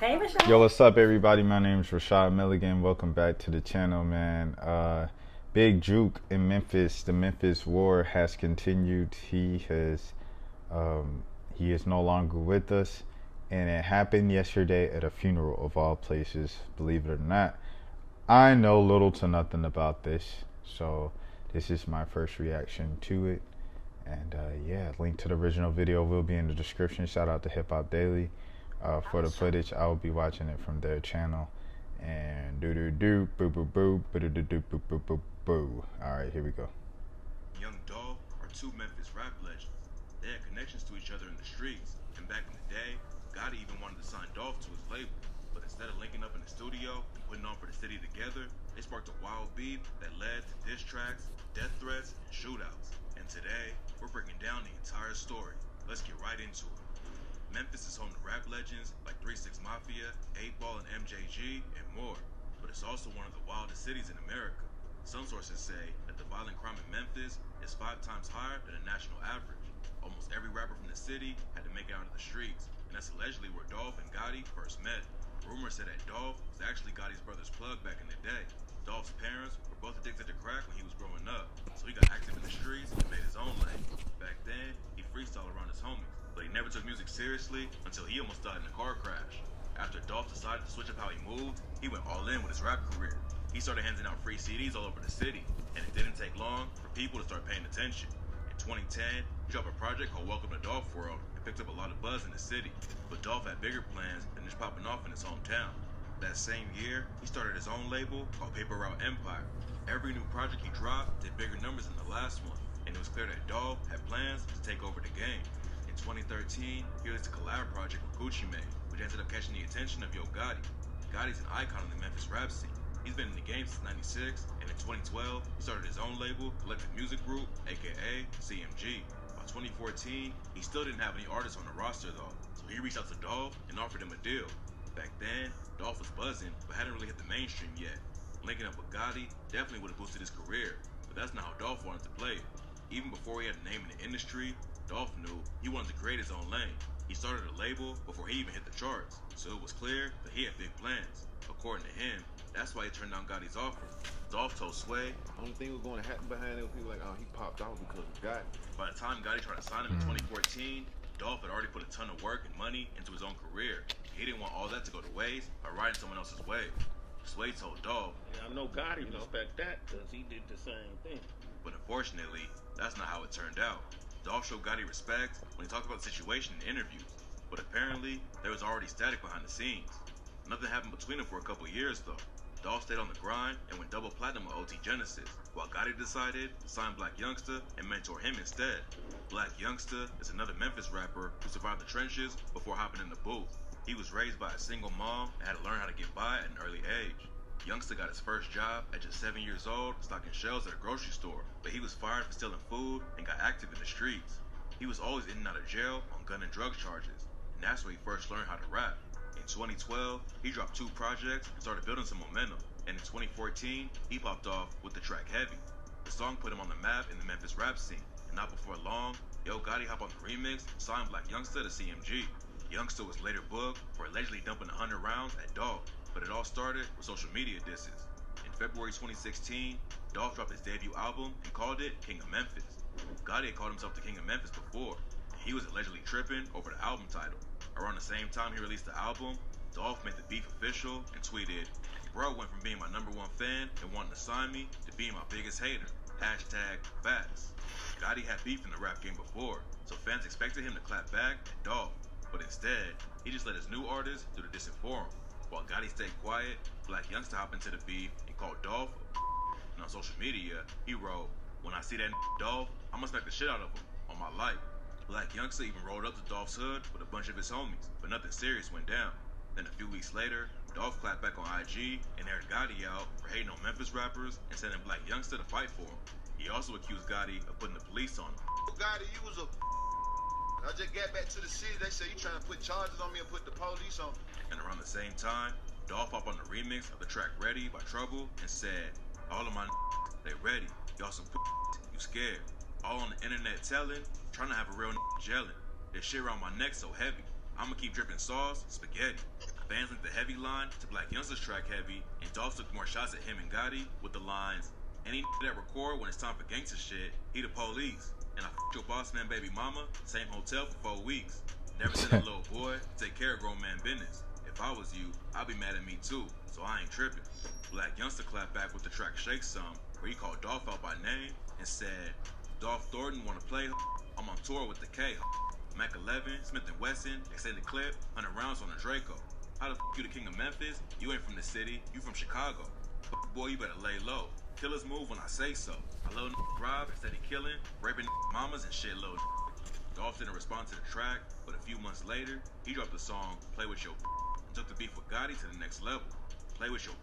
Hey, Michelle. Yo, what's up, everybody? My name is Rashad Milligan. Welcome back to the channel, man. Big Jook in Memphis. The Memphis war has continued. Um, he is no longer with us, and it happened yesterday at a funeral of all places. Believe it or not, I know little to nothing about this, so this is my first reaction to it. And yeah, link to the original video will be in the description. Shout out to Hip Hop Daily for the footage. I will be watching it from their channel. And do do do boo boo boo boo do do do boo boo boo boo. All right, here we go. Young Dolph are two Memphis rap legends. They had connections to each other in the streets, and back in the day, Gotti even wanted to sign Dolph to his label. But instead of linking up in the studio and putting on for the city together, they sparked a wild beef that led to diss tracks, death threats, and shootouts. And today, we're breaking down the entire story. Let's get right into it. Memphis is home to rap legends like 3-6 Mafia, 8-Ball and MJG, and more. But it's also one of the wildest cities in America. Some sources say that the violent crime in Memphis is 5 times higher than the national average. Almost every rapper from the city had to make it out of the streets, and that's allegedly where Dolph and Gotti first met. Rumors said that Dolph was actually Gotti's brother's plug back in the day. Dolph's parents were both addicted to crack when he was growing up, so he got active in the streets and made his own lane. Back then, he freestyled around his homies, but he never took music seriously until he almost died in a car crash. After Dolph decided to switch up how he moved, he went all in with his rap career. He started handing out free CDs all over the city, and it didn't take long for people to start paying attention. In 2010, he dropped a project called Welcome to Dolph World and picked up a lot of buzz in the city. But Dolph had bigger plans than just popping off in his hometown. That same year, he started his own label called Paper Route Empire. Every new project he dropped did bigger numbers than the last one, and it was clear that Dolph had plans to take over the game. In 2013, he released a collab project with Gucci Mane, which ended up catching the attention of Yo Gotti. Gotti's an icon in the Memphis rap scene. He's been in the game since '96, and in 2012, he started his own label, Collective Music Group, aka CMG. By 2014, he still didn't have any artists on the roster though, so he reached out to Dolph and offered him a deal. Back then, Dolph was buzzing, but hadn't really hit the mainstream yet. Linking up with Gotti definitely would have boosted his career, but that's not how Dolph wanted to play it. Even before he had a name in the industry, Dolph knew he wanted to create his own lane. He started a label before he even hit the charts, so it was clear that he had big plans. According to him, that's why he turned down Gotti's offer. Dolph told Sway, only thing was going to happen behind it was people like, oh, he popped off because of Gotti. By the time Gotti tried to sign him in 2014, Dolph had already put a ton of work and money into his own career. He didn't want all that to go to waste by riding someone else's wave. Sway told Dolph, yeah, I know Gotti respect that because he did the same thing. But unfortunately, that's not how it turned out. Dolph showed Gotti respect when he talked about the situation in interviews, but apparently there was already static behind the scenes. Nothing happened between them for a couple years though. Dolph stayed on the grind and went double platinum with OT Genesis, while Gotti decided to sign Black Youngsta and mentor him instead. Black Youngsta is another Memphis rapper who survived the trenches before hopping in the booth. He was raised by a single mom and had to learn how to get by at an early age. Youngsta got his first job at just 7 years old, stocking shelves at a grocery store, but he was fired for stealing food and got active in the streets. He was always in and out of jail on gun and drug charges, and that's where he first learned how to rap. In 2012, he dropped 2 projects and started building some momentum, and in 2014, he popped off with the track Heavy. The song put him on the map in the Memphis rap scene, and not before long, Yo Gotti hopped on the remix and signed Black Youngsta to CMG. Youngsta was later booked for allegedly dumping 100 rounds at Dolph, but it all started with social media disses. In February 2016, Dolph dropped his debut album and called it King of Memphis. Gotti had called himself the King of Memphis before, and he was allegedly tripping over the album title. Around the same time he released the album, Dolph made the beef official and tweeted, "Bro went from being my #1 fan and wanting to sign me to being my biggest hater. #facts." Gotti had beef in the rap game before, so fans expected him to clap back at Dolph. But instead, he just let his new artist do the dissing for him. While Gotti stayed quiet, Black Youngsta hopped into the beef and called Dolph and on social media, he wrote, "When I see that Dolph, I'ma smack the shit out of him, on my life." Black Youngsta even rolled up to Dolph's hood with a bunch of his homies, but nothing serious went down. Then a few weeks later, Dolph clapped back on IG and aired Gotti out for hating on Memphis rappers and sending Black Youngsta to fight for him. He also accused Gotti of putting the police on him. Gotti, you was a I just got back to the city, they say you trying to put charges on me and put the police on me. And around the same time, Dolph hopped on the remix of the track Ready by Trouble and said, "All of my they ready, y'all some you scared. All on the internet telling, trying to have a real gelling. This shit around my neck so heavy, I'ma keep dripping sauce, spaghetti." Fans linked the heavy line to Black Youngster's track Heavy, and Dolph took more shots at him and Gotti with the lines, "Any that record when it's time for gangster shit, he the police. And I f***ed your boss man baby mama, same hotel for 4 weeks. Never seen a little boy take care of grown man business. If I was you, I'd be mad at me too, so I ain't tripping." Black Youngster clapped back with the track Shake Some, where he called Dolph out by name and said, "Dolph Thornton wanna play? I'm on tour with the K. Mac 11, Smith & Wesson, extended clip, 100 rounds on a Draco. How the f*** you the king of Memphis? You ain't from the city, you from Chicago. Boy, you better lay low. Killers move when I say so. I little rob instead of killing, raping mamas and shit, little. Dolph didn't respond to the track, but a few months later, he dropped the song Play With Your and took the beef with Gotti to the next level. Play With Your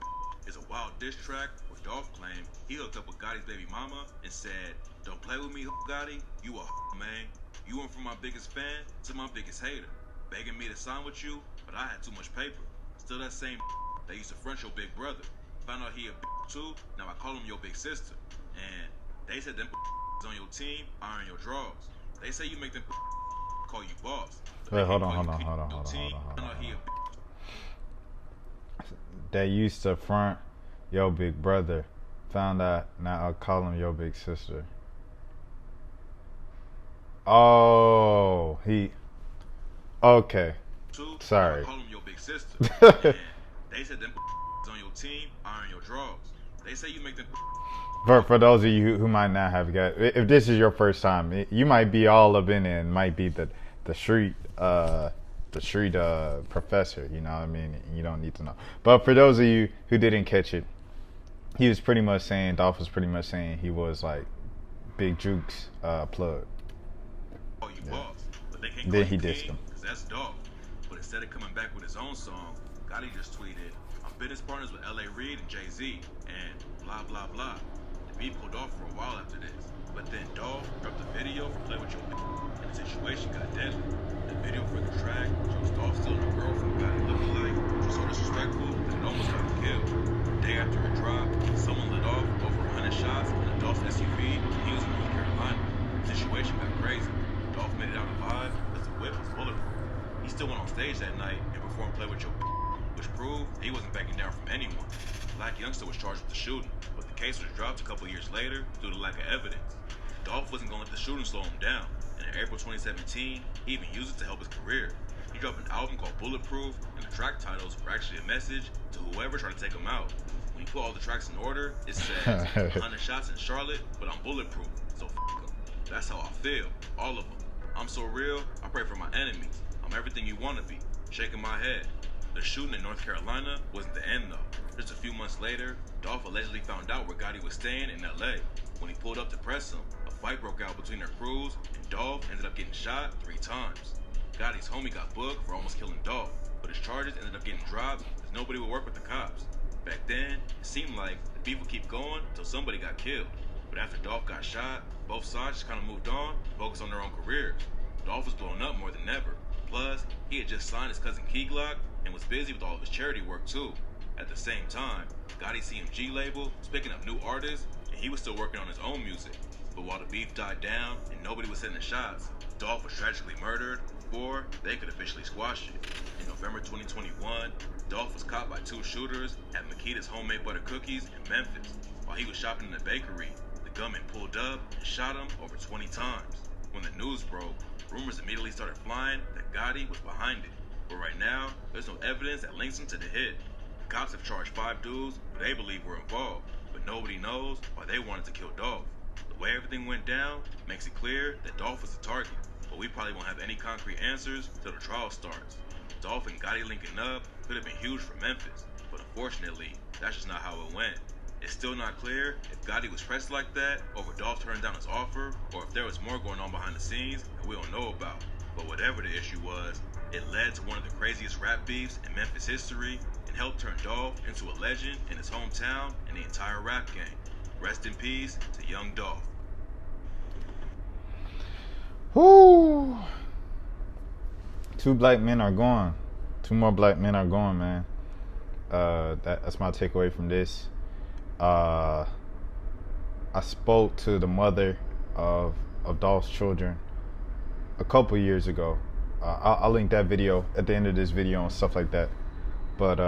is a wild diss track where Dolph claimed he hooked up with Gotti's baby mama and said, "Don't play with me, Gotti, you a man. You went from my biggest fan to my biggest hater, begging me to sign with you, but I had too much paper. Still that same that used to front your big brother. Found out he a too, now I call him your big sister. And they said them on your team iron your draws. They say you make them call you boss. Wait, hold on. They used to front your big brother. Found out, now I'll call him your big sister. Oh, okay. Sorry. I call him your big sister. And they said them on your team iron your draws. They say you make them. For those of you who might not have got, if this is your first time, you might be all up in it and might be the street professor. You know what I mean? You don't need to know. But for those of you who didn't catch it, he was pretty much saying, Dolph was pretty much saying he was like Big Jook's plug. Call you boss, but they can't Then call he you dissed king, him. 'cause that's Dolph. But instead of coming back with his own song, Gotti just tweeted, "I'm business partners with L.A. Reid and Jay-Z," and blah blah blah. The beef cooled off for a while after this, but then Dolph dropped a video for Play With Your and the situation got deadly. The video for the track shows Dolph stealing a girl from Gotti lookalike, which was so disrespectful that it almost got him killed. The day after it dropped, someone lit off over 100 shots in a Dolph's SUV, and he was in North Carolina. The situation got crazy. Dolph made it out alive because the whip was bulletproof. He still went on stage that night and performed Play With Your, which proved he wasn't backing down from anyone. Black Youngster was charged with the shooting, but the case was dropped a couple years later due to lack of evidence. Dolph wasn't going to let the shooting slow him down, and in April 2017, he even used it to help his career. He dropped an album called Bulletproof, and the track titles were actually a message to whoever tried to take him out. When you put all the tracks in order, it says 100 shots in Charlotte, but I'm bulletproof, so f*** them. That's how I feel, all of them. I'm so real, I pray for my enemies. I'm everything you want to be, shaking my head. The shooting in North Carolina wasn't the end though. Just a few months later, Dolph allegedly found out where Gotti was staying in LA. When he pulled up to press him, a fight broke out between their crews, and Dolph ended up getting shot 3 times. Gotti's homie got booked for almost killing Dolph, but his charges ended up getting dropped because nobody would work with the cops. Back then, it seemed like the beef would keep going until somebody got killed. But after Dolph got shot, both sides just kind of moved on and focused on their own careers. Dolph was blowing up more than ever. Plus, he had just signed his cousin Key Glock and was busy with all of his charity work too. At the same time, Gotti's CMG label was picking up new artists, and he was still working on his own music. But while the beef died down and nobody was hitting the shots, Dolph was tragically murdered before they could officially squash it. In November 2021, Dolph was caught by 2 shooters at Makita's homemade butter cookies in Memphis. While he was shopping in a bakery, the gunman pulled up and shot him over 20 times. When the news broke, rumors immediately started flying that Gotti was behind it. But right now, there's no evidence that links him to the hit. The cops have charged 5 dudes who they believe were involved, but nobody knows why they wanted to kill Dolph. The way everything went down makes it clear that Dolph was the target, but we probably won't have any concrete answers till the trial starts. Dolph and Gotti linking up could have been huge for Memphis, but unfortunately, that's just not how it went. It's still not clear if Gotti was pressed like that, or if Dolph turned down his offer, or if there was more going on behind the scenes that we don't know about. But whatever the issue was, it led to one of the craziest rap beefs in Memphis history and helped turn Dolph into a legend in his hometown and the entire rap game. Rest in peace to young Dolph. Whoo! 2 black men are gone. 2 more black men are gone, man. That's my takeaway from this. I spoke to the mother of Dolph's children a couple years ago. I'll link that video at the end of this video and stuff like that. But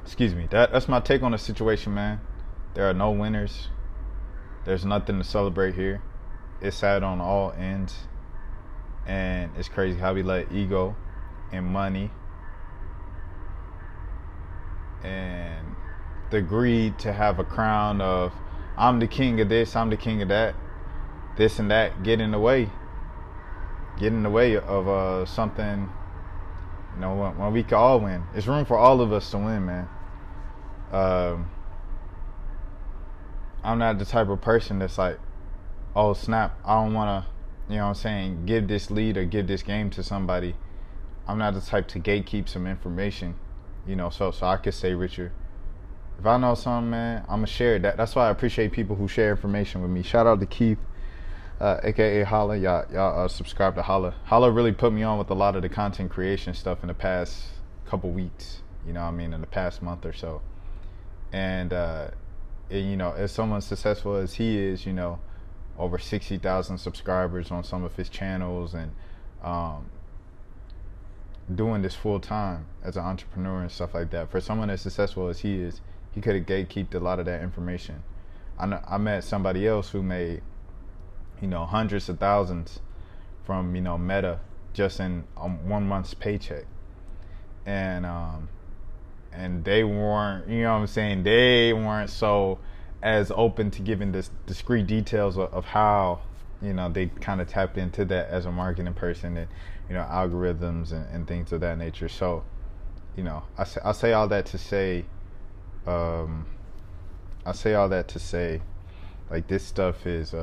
excuse me. That's my take on the situation, man. There are no winners. There's nothing to celebrate here. It's sad on all ends, and it's crazy how we let ego and money and the greed to have a crown of I'm the king of this, I'm the king of that, this and that, get in the way of something. You know, when we can all win. There's room for all of us to win, man. I'm not the type of person that's like, oh snap, I don't want to, you know what I'm saying, give this lead or give this game to somebody. I'm not the type to gatekeep some information, you know, so I could say, Richard, if I know something, man, I'm going to share that. That's why I appreciate people who share information with me. Shout out to Keith, aka Holla. Y'all subscribe to Holla. Holla really put me on with a lot of the content creation stuff in the past couple weeks, you know what I mean, in the past month or so. And, you know, as someone successful as he is, you know, over 60,000 subscribers on some of his channels, and doing this full time as an entrepreneur and stuff like that. For someone as successful as he is, he could have gatekeeped a lot of that information. I met somebody else who made, you know, hundreds of thousands from, you know, Meta just in 1 month's paycheck, and they weren't, you know what I'm saying, they weren't so as open to giving this discrete details of how, you know, they kind of tapped into that as a marketing person, and, you know, algorithms and things of that nature. So, you know, I say all that to say, like, this stuff is,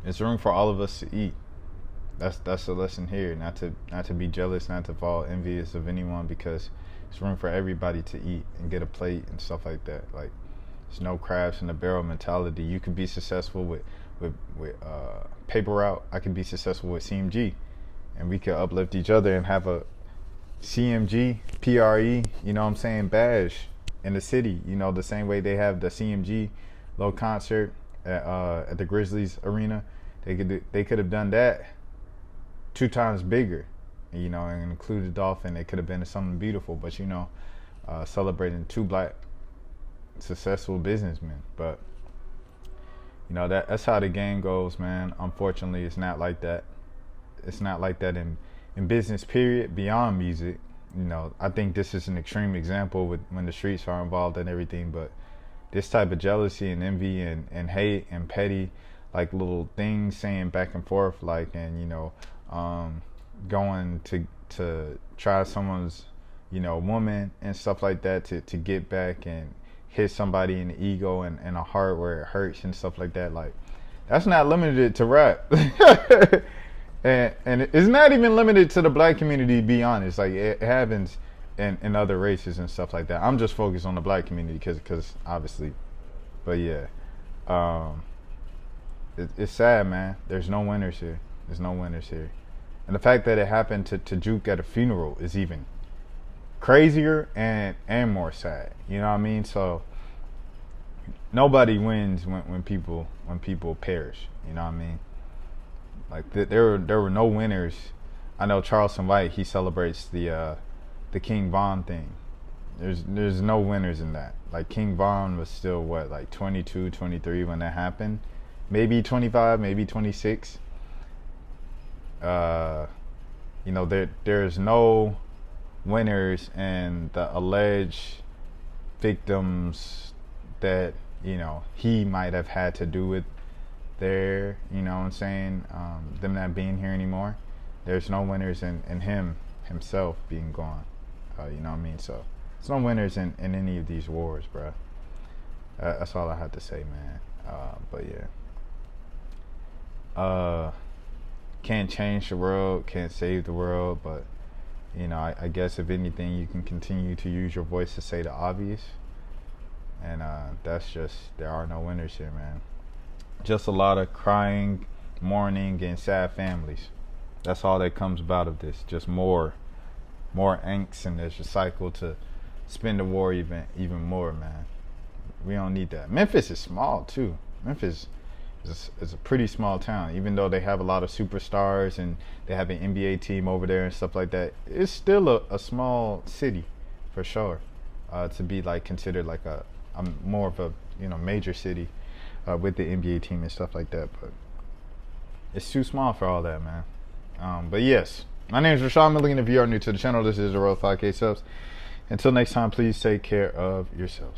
it's room for all of us to eat. That's the lesson here. Not to be jealous, not to fall envious of anyone, because it's room for everybody to eat and get a plate and stuff like that. Like, there's no crabs in the barrel mentality. You could be successful with paper route. I could be successful with CMG, and we could uplift each other and have a CMG PRE, you know what I'm saying, badge in the city. You know, the same way they have the CMG little concert at the Grizzlies arena. They could have done that 2 times bigger, you know, and included Dolph, and it could have been something beautiful. But, you know, celebrating 2 black successful businessmen. But, you know, that's how the game goes, man. Unfortunately, it's not like that. It's not like that in business, period, beyond music. You know, I think this is an extreme example with when the streets are involved and everything, but this type of jealousy and envy and hate and petty, like, little things saying back and forth, like, and, you know, going to try someone's, you know, woman and stuff like that to get back and hit somebody in the ego and a heart where it hurts and stuff like that. Like, that's not limited to rap. and it's not even limited to the black community, to be honest. Like, it happens in other races and stuff like that. I'm just focused on the black community because obviously. But yeah, it's sad, man. There's no winners here. There's no winners here. And the fact that it happened to Jook at a funeral is even crazier and more sad. You know what I mean? So nobody wins when people perish. You know what I mean? Like, there were no winners. I know Charleston White, he celebrates the King Von thing. There's no winners in that. Like, King Von was still what, like 22, 23 when that happened, maybe 25, maybe 26. You know, there's no winners and the alleged victims that, you know, he might have had to do with their, you know what I'm saying, them not being here anymore. There's no winners in himself being gone. You know what I mean? So there's no winners in any of these wars, bro. That's all I have to say, man. But yeah, can't change the world, can't save the world, but, you know, I guess if anything, you can continue to use your voice to say the obvious. And that's just, there are no winners here, man. Just a lot of crying, mourning, and sad families. That's all that comes about of this. Just more angst, and there's a cycle to spin the war even more, man. We don't need that. Memphis is small too. Memphis it's a pretty small town. Even though they have a lot of superstars and they have an NBA team over there and stuff like that, it's still a small city for sure. To be like considered like a more of a major city with the NBA team and stuff like that, but it's too small for all that, man. But yes, my name is Rashad Milligan. If you are new to the channel, this is the road 5K subs. Until next time, please take care of yourselves.